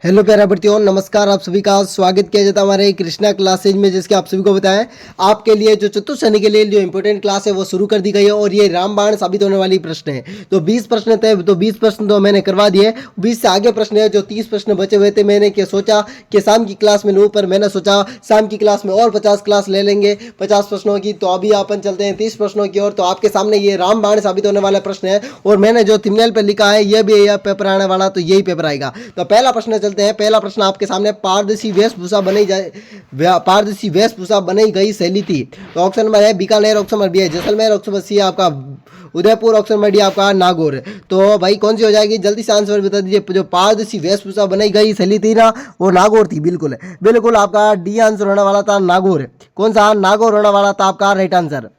Hello प्यारे बच्चों, नमस्कार। आप सभी का स्वागत किया जाता है हमारे कृष्णा क्लासेज में, जिसके आप सभी को बताएं आपके लिए जो चतुर्थ शनि के लिए जो इंपॉर्टेंट क्लास है वो शुरू कर दी गई है और ये रामबाण साबित होने वाली प्रश्न है। तो 20 प्रश्न थे, तो 20 प्रश्न तो मैंने करवा दिए। 20 से आगे प्रश्न है, जो 30 प्रश्न बचे हुए थे मैंने क्या सोचा कि शाम की क्लास में लूँ, पर मैंने सोचा शाम की क्लास में और 50 क्लास ले लेंगे 50 प्रश्नों की। तो अभी अपन चलते हैं 30 प्रश्नों की ओर। तो आपके सामने ये रामबाण साबित होने वाला प्रश्न है और मैंने जो थंबनेल पे लिखा है ये भी यह पेपर आने वाला, तो यही पेपर आएगा। तो पहला प्रश्न चलते हैं। पहला प्रश्न आपके सामने, पारदर्शी वेशभूषा बनाई जाए, पारदर्शी वेशभूषा बनाई गई शैली थी। तो ऑप्शन नंबर है बीकानेर, ऑप्शन नंबर बी है जैसलमेर, ऑप्शन नंबर सी है आपका उदयपुर, ऑप्शन नंबर डी आपका नागौर। तो भाई कौन सी हो जाएगी, जल्दी से आंसर बता दीजिए। जो पारदर्शी वेशभूषा बनाई गई शैली थी ना, वो नागौर थी। बिल्कुल बिल्कुल आपका डी आंसर होने वाला था, नागौर। कौन सा, नागौर होने वाला था आपका राइट आंसर।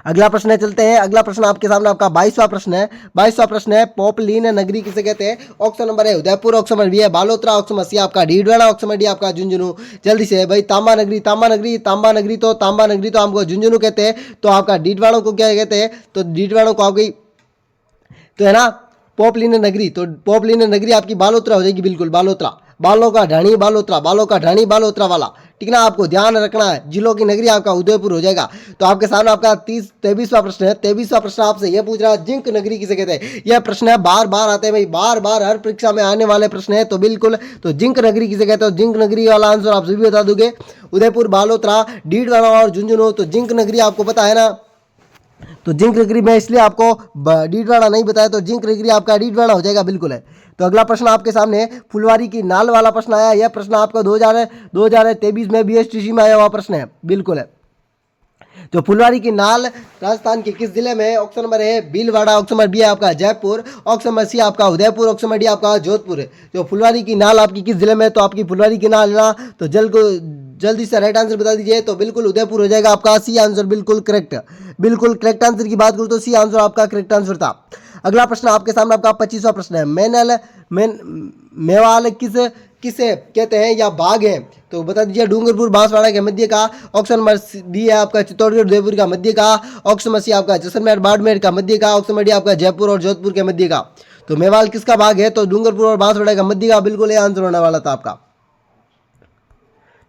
अगला प्रश्न है, चलते हैं। अगला प्रश्न आपके सामने आपका 22वां प्रश्न है। 22वां प्रश्न है, पोपलीन नगरी किसे कहते हैं। ऑप्शन नंबर है उदयपुर, ऑप्शन नंबर बी है बालोतरा, ऑप्शन नंबर सी आपका डीडवाड़ा, ऑप्शन नंबर डी आपका झुंझुनू। जल्दी से भाई, तांबा नगरी, तांबा नगरी, तांबा नगरी, तो तांबा नगरी तो हमको झुंझुनू कहते हैं। तो आपका डीडवाड़ों को क्या कहते हैं, तो डीडवाड़ों को आपकी तो है ना पोपलीन नगरी। तो पोपलीन नगरी आपकी बालोतरा हो जाएगी। बिल्कुल बालोतरा, बालों का ढाणी बालोतरा, बालों का ढाणी बालोतरा वाला, ठीक ना। आपको ध्यान रखना है, जिलों की नगरी आपका उदयपुर हो जाएगा। तो आपके सामने आपका 23वां प्रश्न है। 23वां प्रश्न आपसे यह पूछ रहा है, जिंक नगरी किसे कहते हैं। यह प्रश्न है, बार बार आते हैं भाई, बार बार हर परीक्षा में आने वाले प्रश्न है। तो बिल्कुल, तो जिंक नगरी किसे कहते हो, जिंक नगरी वाला आंसर आप सभी बता दोगे। उदयपुर, बालोतरा, डीडवाड़ा और झुंझुनू। तो जिंक नगरी आपको पता है ना। तो जिंक नगरी में इसलिए आपको डीडवाड़ा नहीं बताया, तो जिंक नगरी आपका डीडवाड़ा हो जाएगा। बिल्कुल है। तो अगला प्रश्न आपके सामने फुलवारी की नाल वाला प्रश्न आया। यह प्रश्न आपका 2023 में बीएसटीसी में आया हुआ प्रश्न है। बिल्कुल है। तो फुलवारी की नाल राजस्थान के किस जिले में। ऑप्शन नंबर है भीलवाड़ा, ऑप्शन नंबर बी है आपका जयपुर, ऑप्शन नंबर सी आपका उदयपुर, ऑप्शन नंबर डी आपका जोधपुर। तो फुलवारी की नाल आपकी किस जिले में, तो आपकी फुलवारी की नाल ना, तो जल्दी से राइट आंसर बता दीजिए। तो बिल्कुल उदयपुर हो जाएगा आपका सी आंसर। बिल्कुल करेक्ट, बिल्कुल करेक्ट आंसर की बात करूँ तो सी आंसर आपका करेक्ट आंसर था। अगला प्रश्न आपके सामने आपका 25वां प्रश्न है। मेवाल किसे कहते हैं या बाघ है। तो बता दीजिए, डूंगरपुर बांसवाड़ा के मध्य का, ऑप्शन नंबर बी है आपका चित्तौड़गढ़ उदयपुर का मध्य का, ऑप्शन नंबर सी आपका जैसलमेर बाड़मेर का मध्य का, ऑप्शन नंबर डी आपका जयपुर और जोधपुर के मध्य का। तो मेवाल किसका भाग है, तो डूंगरपुर और बांसवाड़ा का मध्य का। बिल्कुल ये आंसर होने वाला था आपका।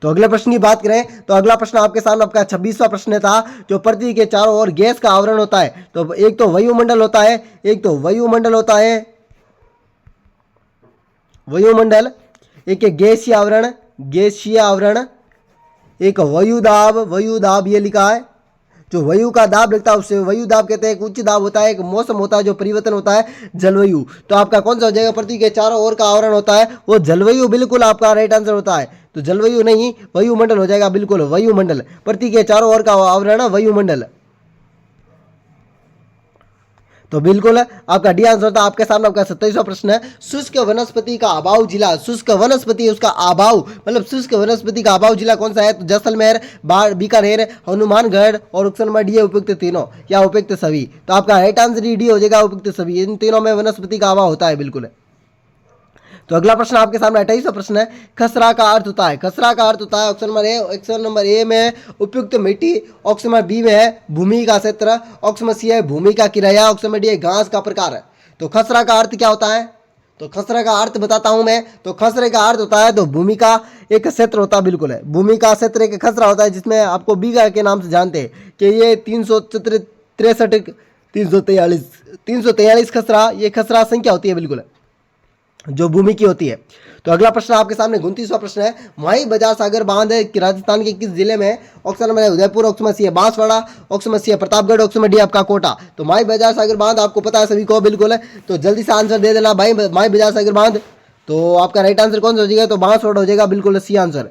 तो अगले प्रश्न की बात करें, तो अगला प्रश्न आपके सामने आपका 26वां प्रश्न था। जो पृथ्वी के चारों ओर गैस का आवरण होता है। तो एक तो वायुमंडल होता है, एक तो वायुमंडल होता है, वायुमंडल, एक है गैसीय आवरण, गैसीय आवरण, एक वायुदाब, वायुदाब ये लिखा है। जो वायु का दाब लगता है उससे वायु दाब कहते हैं। एक उच्च दाब होता है, एक मौसम होता है जो परिवर्तन होता है, जलवायु। तो आपका कौन सा हो जाएगा, पृथ्वी के चारों ओर का आवरण होता है वो जलवायु। बिल्कुल आपका राइट आंसर होता है। तो जलवायु नहीं, वायुमंडल हो जाएगा। बिल्कुल वायुमंडल, पृथ्वी के चारों ओर का आवरण वायुमंडल। तो बिल्कुल आपका डी आंसर था। आपके सामने आपका 27वां प्रश्न है। शुष्क वनस्पति का अभाव जिला, शुष्क वनस्पति उसका अभाव, मतलब शुष्क वनस्पति का अभाव जिला कौन सा है। तो जैसलमेर, बीकानेर, हनुमानगढ़ और ऑप्शन नंबर डी है उपयुक्त तीनों या उपयुक्त सभी। तो आपका राइट आंसर डी हो जाएगा, उपयुक्त सभी। इन तीनों में वनस्पति का अभाव होता है। बिल्कुल। तो अगला प्रश्न आपके सामने 28वां प्रश्न है। खसरा का अर्थ होता है, खसरा का अर्थ होता है ऑप्शन नंबर ए में उपयुक्त मिट्टी, ऑप्शन नंबर बी में है भूमि का क्षेत्र, ऑप्शन नंबर सी है भूमि का किराया, ऑप्शन नंबर डी है घास का प्रकार। तो खसरा का अर्थ क्या होता है, तो खसरे का अर्थ बताता हूं मैं। तो खसरे का अर्थ होता है, तो भूमि का एक क्षेत्र होता है। बिल्कुल है, भूमि का क्षेत्र एक खसरा होता है, जिसमें आपको बीघा के नाम से जानते हैं कि ये 343 खसरा, ये खसरा संख्या होती है। बिल्कुल जो भूमि की होती है। तो अगला प्रश्न आपके सामने 29वां प्रश्न है। माही बजार सागर बांध राजस्थान के किस जिले में। ऑप्शन नंबर है उदयपुर, ऑप्शन नंबर सी है बांसवाड़ा, ऑप्शन नंबर सी है प्रतापगढ़, ऑप्शन नंबर डी आपका कोटा। तो माही बजार सागर बांध आपको पता है सभी को। बिल्कुल है, तो जल्दी से आंसर दे देना भाई, माही बजार सागर बांध। तो आपका राइट आंसर कौन सा हो जाएगा, तो बांसवाड़ा हो जाएगा। बिल्कुल सी आंसर।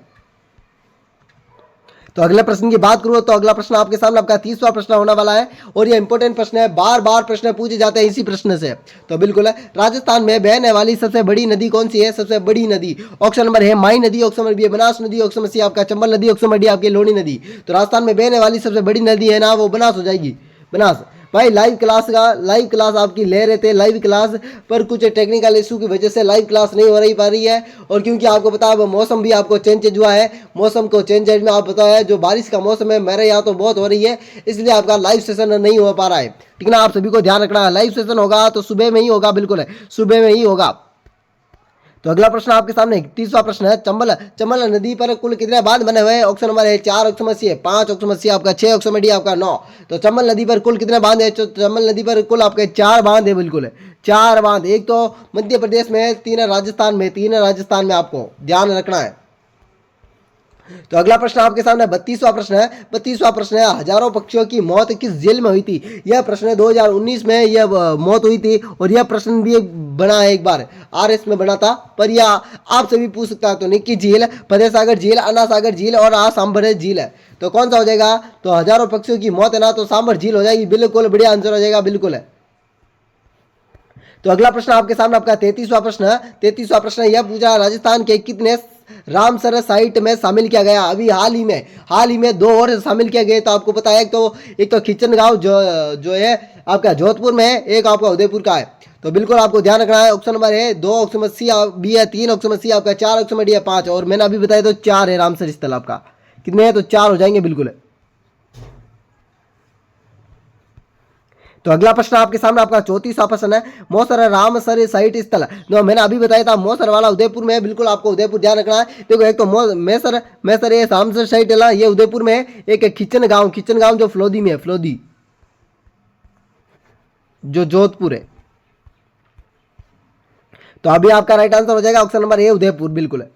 तो अगले प्रश्न की बात करूं, तो अगला प्रश्न आपके सामने आपका 30वां प्रश्न होने वाला है और ये इंपॉर्टेंट प्रश्न है, बार बार प्रश्न पूछे जाते हैं इसी प्रश्न से। तो बिल्कुल है, राजस्थान में बहने वाली सबसे बड़ी नदी कौन सी है, सबसे बड़ी नदी। ऑप्शन नंबर है माई नदी, ऑप्शन नंबर बी है बनास नदी, ऑप्शन नंबर सी आपका चंबल नदी, ऑप्शन नंबर डी आपकी लोनी नदी। तो राजस्थान में बहने वाली सबसे बड़ी नदी है ना, वो बनास हो जाएगी, बनास। भाई लाइव क्लास आपकी ले रहे थे, लाइव क्लास पर कुछ टेक्निकल इशू की वजह से लाइव क्लास नहीं हो पा रही है। और क्योंकि आपको पता है मौसम भी आपको चेंज हुआ है, मौसम को चेंज में आप पता है जो बारिश का मौसम है मेरे यहाँ तो बहुत हो रही है, इसलिए आपका लाइव सेशन नहीं हो पा रहा है। ठीक ना, आप सभी को ध्यान रखना है, लाइव सेशन होगा तो सुबह में ही होगा। बिल्कुल है, सुबह में ही होगा। तो अगला प्रश्न आपके सामने 31वां प्रश्न है, चंबल चंबल नदी पर कुल कितने बांध बने हुए हैं? ऑप्शन नंबर है 4, ऑप्शन नंबर सी है 5, ऑप्शन नंबर सी आपका 6, ऑप्शन नंबर डी आपका 9। तो चंबल नदी पर कुल कितने बांध है? तो चंबल नदी पर कुल आपके 4 बांध है, बिल्कुल 4 बांध। एक तो मध्य प्रदेश में है, 3 है राजस्थान में, 3 है राजस्थान में, आपको ध्यान रखना है। तो अगला प्रश्न आपके सामने 32वां प्रश्न है। 32वां प्रश्न है, हजारों पक्षियों की मौत किस जेल में हुई थी? यह प्रश्न 2019 में यह मौत हुई थी, और यह प्रश्न भी बना है एक बार, आरएस में बना था, पर यह आपसे भी पूछ सकता है। तो निक्की झील, फतेह सागर झील, अन्ना सागर झील और सांभर झील है। तो कौन सा हो जाएगा? तो हजारों पक्षियों की मौत है ना, तो सांभर झील हो जाएगी, बिल्कुल बढ़िया आंसर हो जाएगा, बिल्कुल है। तो अगला प्रश्न आपके सामने आपका 33वां प्रश्न है। 33वां प्रश्न यह पूछा, राजस्थान के कितने रामसर साइट में शामिल किया गया? अभी हाल ही में 2 और शामिल किया गया। तो आपको पता है, एक तो खिचन गांव जो है आपका जोधपुर में है, एक आपका उदयपुर का है। तो बिल्कुल आपको ध्यान रखना है। ऑप्शन नंबर है 2, ऑप्शन नंबर सी बी है 3, ऑप्शन नंबर सी आपका 4, ऑप्शन नंबर डी है 5, और मैंने अभी बताया तो 4 है रामसर स्थल आपका। कितने हैं? तो 4 हो जाएंगे, बिल्कुल है। तो अगला प्रश्न आपके सामने आपका 34वां प्रश्न है, मौसर रामसर साइट स्थल जो मैंने अभी बताया था, मौसर वाला उदयपुर में है, बिल्कुल आपको उदयपुर ध्यान रखना है। देखो एक तो मैसर ये रामसर साइट है, ये उदयपुर में है। एक है खिचन गांव जो फ्लोदी में है, फ्लोदी जो जोधपुर है। तो अभी आपका राइट आंसर हो जाएगा ऑप्शन नंबर ए, उदयपुर, बिल्कुल है।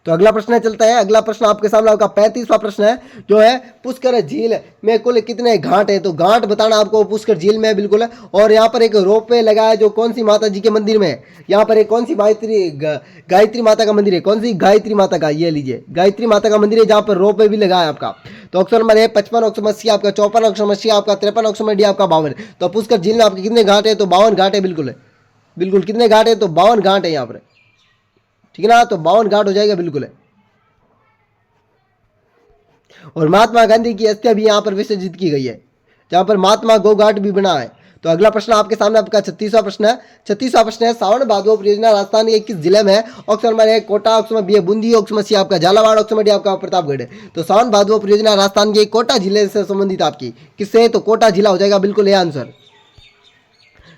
तो अगला प्रश्न चलता है। अगला प्रश्न आपके सामने आपका 35वां प्रश्न है, जो है पुष्कर झील में कुल कितने घाट है? तो घाट बताना आपको पुष्कर झील में, बिल्कुल है। और यहाँ पर एक रोपवे लगा है, जो कौन सी माता जी के मंदिर में है? यहाँ पर एक कौन सी गायत्री माता का मंदिर है? कौन सी? गायत्री माता का, ये लीजिए गायत्री माता का मंदिर है, जहाँ पर रोपवे भी लगा है आपका। तो ऑप्शन नंबर है 55, ऑप्शन नंबर सी आपका 54, ऑप्शन नंबर सी आपका 53, ऑप्शन नंबर डी आपका 52। तो पुष्कर झील में आपके कितने घाट है? तो 52 घाट है, बिल्कुल है। बिल्कुल कितने घाट है? तो 52 घाट है यहाँ पर, ठीक है ना। तो 52 घाट हो जाएगा, बिल्कुल है। और महात्मा गांधी की अस्थियां भी यहाँ पर विसर्जित की गई है, जहां पर महात्मा गो घाट भी बना है। तो अगला प्रश्न आपके सामने आपका 36वां प्रश्न है। 36वां प्रश्न है, सावन भादो परियोजना राजस्थान के किस जिले में है? ऑप्शन नंबर है कोटा, ऑप्शन नंबर बी है बूंदी, ऑप्शन नंबर सी आपका झालावाड़, ऑप्शन नंबर डी आपका प्रतापगढ़। तो सावन भादो परियोजना राजस्थान के कोटा जिले से संबंधित आपकी, किससे? तो कोटा जिला हो जाएगा, बिल्कुल ये आंसर।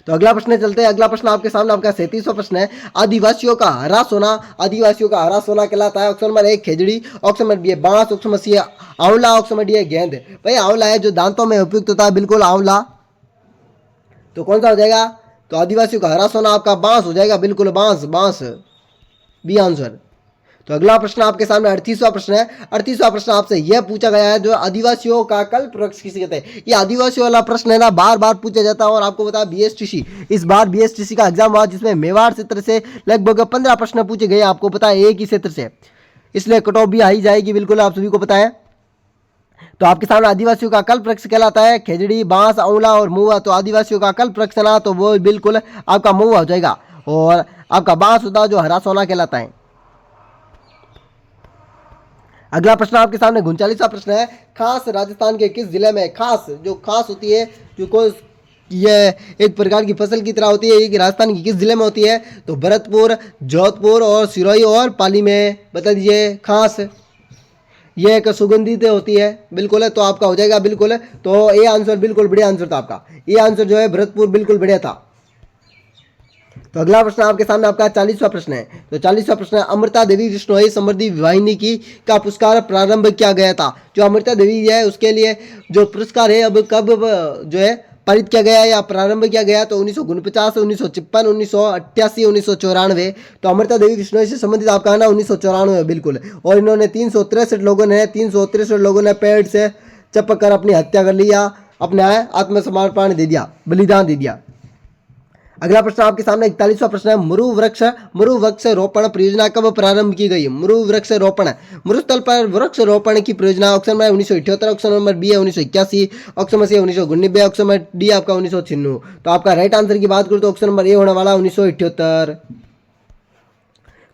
तो अगला प्रश्न चलते हैं। अगला प्रश्न आपके सामने आपका 37वां प्रश्न है, आदिवासियों का हरा सोना कहलाता है। ऑप्शन नंबर ए खेजड़ी, ऑप्शन नंबर बी है बांस, ऑप्शन नंबर सी है आंवला, ऑप्शन नंबर डी है गेंद। भाई आंवला है जो दांतों में उपयुक्त होता है, बिल्कुल आंवला। तो कौन सा हो जाएगा? तो आदिवासियों का हरा सोना आपका बांस हो जाएगा, बिल्कुल बांस बी आंसर। तो अगला प्रश्न आपके सामने 38वां प्रश्न है। 38वां प्रश्न आपसे यह पूछा गया है, जो आदिवासियों का कल्प वृक्ष किसे कहते हैं? ये आदिवासियों वाला प्रश्न है ना, बार बार पूछा जाता है। और आपको बता बीएसटीसी, इस बार बीएसटीसी का एग्जाम हुआ, जिसमें मेवाड़ क्षेत्र से लगभग 15 प्रश्न पूछे गए, आपको पता है, एक ही क्षेत्र से, इसलिए कट ऑफ भी आई जाएगी, बिल्कुल आप सभी को पता है। तो आपके सामने आदिवासियों का कल्प वृक्ष कहलाता है खेजड़ी, बांस, आंवला और महुआ। तो आदिवासियों का कल्प वृक्ष ना, तो वो बिल्कुल आपका महुआ हो जाएगा, और आपका बांस होता है जो हरा सोना कहलाता है। अगला प्रश्न आपके सामने 39वां प्रश्न है, खास राजस्थान के किस जिले में? खास जो खास होती है, जो कोई ये एक प्रकार की फसल की तरह होती है, ये राजस्थान की किस जिले में होती है? तो भरतपुर, जोधपुर और सिरोही और पाली में, बता दीजिए। खास ये एक सुगंधित होती है, बिल्कुल है। तो आपका हो जाएगा, बिल्कुल है। तो ये आंसर बिल्कुल बढ़िया आंसर था आपका, ये आंसर जो है भरतपुर, बिल्कुल बढ़िया था। तो अगला प्रश्न आपके सामने आपका 40वां प्रश्न है। तो 40वां प्रश्न है, अमृता देवी विष्णोई समृद्धि वाहिनी की का पुरस्कार प्रारंभ किया गया था। जो अमृता देवी है उसके लिए जो पुरस्कार है, अब कब जो है पारित किया गया या प्रारंभ किया गया? तो 1949, 1956, 1988, 1994। तो अमृता देवी विष्णोई से संबंधित आपका है ना 1994, बिल्कुल। और इन्होंने 363 लोगों ने पेड़ से चपक कर अपनी हत्या कर लिया, अपने आत्मसमर्पण दे दिया, बलिदान दे दिया। अगला प्रश्न आपके सामने 41वां प्रश्न है, मरु वृक्ष रोपण परियोजना कब प्रारंभ की गई? मरु वृक्ष रोपण, मरुस्थल पर वृक्ष रोपण की परियोजना। Option number 1978, option number B है 1981, option number C 1999, option number D आपका 1996। तो आपका राइट आंसर की बात करूं तो ऑप्शन नंबर ए होने वाला 1978।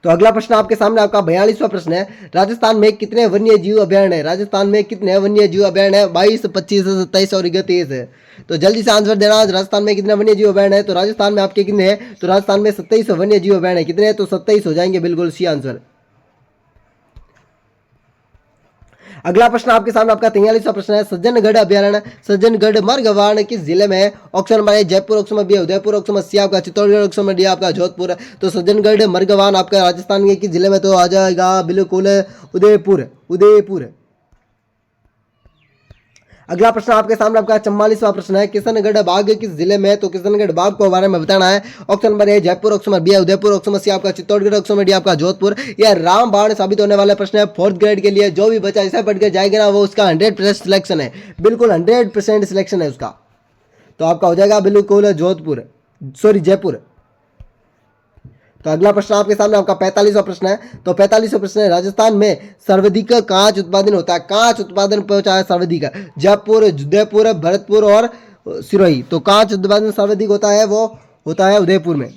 तो अगला प्रश्न आपके सामने आपका 42वां प्रश्न है, राजस्थान में कितने वन्य जीव अभयारण्य है? राजस्थान में कितने वन्य जीव अभयारण्य है? 22, 25, 27 और 31 है। तो जल्दी से आंसर देना, राजस्थान में कितने वन्य जीव अभयारण्य है? तो राजस्थान में आपके कितने हैं? तो राजस्थान में 27 वन्य जीव अभयारण्य। कितने हैं? तो 27 हो जाएंगे, बिल्कुल सी आंसर। अगला प्रश्न आपके सामने आपका 43वां प्रश्न है, सज्जनगढ़ अभ्यारण्य सज्जनगढ़ मर्गवाण किस जिले में है? Option number A Jaipur, option number B Udaipur, option number C आपका चित्तौड़गढ़, ऑप्शन नंबर डी आपका जोधपुर। तो सज्जनगढ़ मर्गवाण आपका राजस्थान के किस जिले में? तो आ जाएगा बिल्कुल उदयपुर, उदयपुर। अगला प्रश्न आपके सामने आपका 44वां प्रश्न है, किशनगढ़ बाग किस जिले में? तो किशनगढ़ बाग को बारे में बताना है। Option number A Jaipur, option number B Udaipur, option number C आपका चित्तौड़गढ़, ऑप्शन नंबर डी आपका जोधपुर। यह रामबाण साबित होने वाला प्रश्न है 4th ग्रेड के लिए। जो भी बच्चा ऐसा पढ़ के जाएगा ना वो उसका 100% सिलेक्शन है, बिल्कुल 100% सिलेक्शन है उसका। तो आपका हो जाएगा बिल्कुल जोधपुर, सॉरी जयपुर। तो अगला प्रश्न आपके सामने आपका 45वां प्रश्न है। तो 45वां प्रश्न है, राजस्थान में सर्वाधिक कांच उत्पादन होता है? कांच उत्पादन पहुंचा है सर्वाधिक जयपुर, उदयपुर, भरतपुर और सिरोही। तो कांच उत्पादन सर्वाधिक होता है वो होता है उदयपुर में।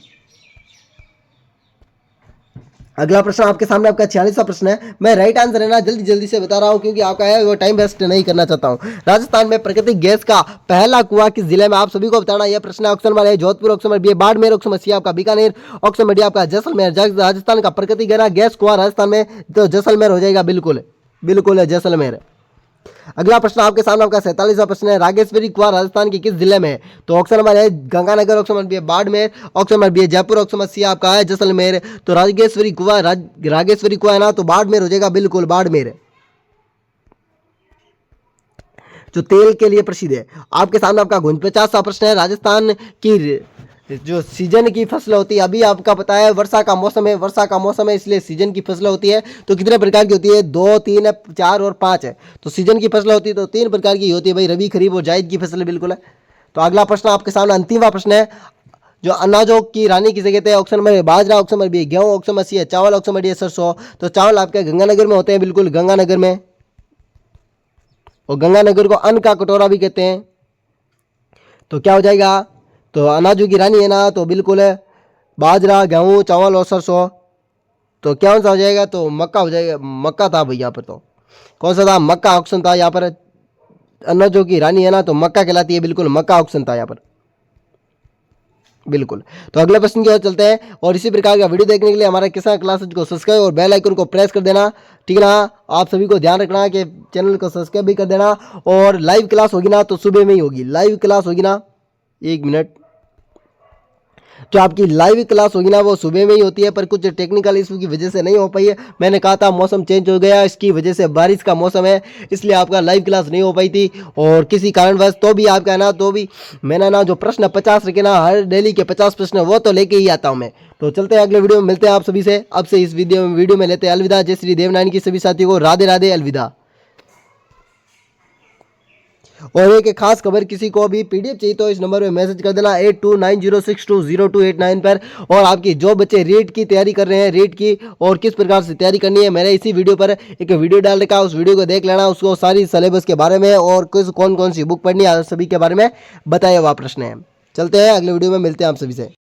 अगला प्रश्न आपके सामने आपका 46वां प्रश्न है। मैं राइट आंसर है ना जल्दी जल्दी से बता रहा हूं क्योंकि आपका है वो टाइम वेस्ट नहीं करना चाहता हूं। राजस्थान में प्राकृतिक गैस का पहला कुआं किस जिले में? आप सभी को बताना यह प्रश्न है। Option number A Jodhpur, option number B Barmer, option number C आपका बीकानेर, ऑप्शन नंबर डी आपका जैसलमेर। राजस्थान का प्राकृतिक गैस कुआं राजस्थान में तो जैसलमेर हो जाएगा, बिल्कुल बिल्कुल जैसलमेर। अगला प्रश्न आपके सामने आपका 47वां प्रश्न है, रागेश्वरी कुआं राजस्थान के किस जिले में? तो ऑप्शन नंबर है Ganganagar, option number B Barmer, option number B Jaipur, option number C आपका है जैसलमेर। तो रागेश्वरी कुआं है ना तो बाड़मेर हो जाएगा, बिल्कुल बाड़मेर, जो तेल के लिए प्रसिद्ध है। आपके सामने आपका 49वां प्रश्न है, राजस्थान की जो सीजन की फसल होती है, अभी आपका पता है वर्षा का मौसम है, वर्षा का मौसम है इसलिए सीजन की फसल होती है। तो कितने प्रकार की होती है? 2, 3, 4 और 5 है। तो सीजन की फसल होती है तो 3 प्रकार की होती है भाई, रबी, खरीफ और जायद की फसल, बिल्कुल है। तो अगला प्रश्न आपके सामने अंतिमवा प्रश्न है, जो अनाजों की रानी किसे कहते हैं? ऑप्शन नंबर बाजरा, ऑप्शन नंबर बी गेहूं, ऑप्शन नंबर सी है चावल, ऑप्शन नंबर डी सरसों। तो चावल आपके गंगानगर में होते हैं, बिल्कुल गंगानगर में, और गंगानगर को अन्न का कटोरा भी कहते हैं। तो क्या हो जाएगा? तो अनाजों की रानी है ना तो बिल्कुल है बाजरा, गेहूं, चावल और सरसों। तो क्या सा हो जाएगा? तो मक्का हो जाएगा, मक्का था भाई यहाँ पर। तो कौन सा था? मक्का ऑप्शन था यहाँ पर। अनाजों की रानी है ना तो मक्का कहलाती है, बिल्कुल मक्का ऑप्शन था यहाँ पर, बिल्कुल। तो अगले प्रश्न की ओर चलते हैं, और इसी प्रकार का वीडियो देखने के लिए हमारे किसान क्लासेज को सब्सक्राइब और बेल आइकन को प्रेस कर देना, ठीक है ना। आप सभी को ध्यान रखना कि चैनल को सब्सक्राइब भी कर देना। और लाइव क्लास होगी ना तो सुबह में ही होगी, लाइव क्लास होगी ना, 1 मिनट, जो आपकी लाइव क्लास होगी ना वो सुबह में ही होती है, पर कुछ टेक्निकल इशू की वजह से नहीं हो पाई है। मैंने कहा था मौसम चेंज हो गया, इसकी वजह से बारिश का मौसम है, इसलिए आपका लाइव क्लास नहीं हो पाई थी। और किसी कारणवश तो भी आपका ना तो भी मैंने ना जो प्रश्न 50 रखे ना, हर डेली के 50 प्रश्न वो तो लेके ही आता हूँ मैं। तो चलते हैं अगले वीडियो में, मिलते हैं आप सभी से। अब से इस वीडियो में लेते हैं अलविदा। जय श्री देवनारायण की सभी साथियों को राधे राधे, अलविदा। और एक खास खबर, किसी को भी पीडीएफ चाहिए तो इस नंबर पे मैसेज कर देना 8290620289 पर। और आपकी जो बच्चे रीट की तैयारी कर रहे हैं, रीट की और किस प्रकार से तैयारी करनी है, मैंने इसी वीडियो पर एक वीडियो डाल रखा है, उस वीडियो को देख लेना। उसको सारी सिलेबस के बारे में और कौन कौन सी बुक पढ़नी है सभी के बारे में बताया हुआ प्रश्न है। चलते हैं अगले वीडियो में, मिलते हैं आप सभी से।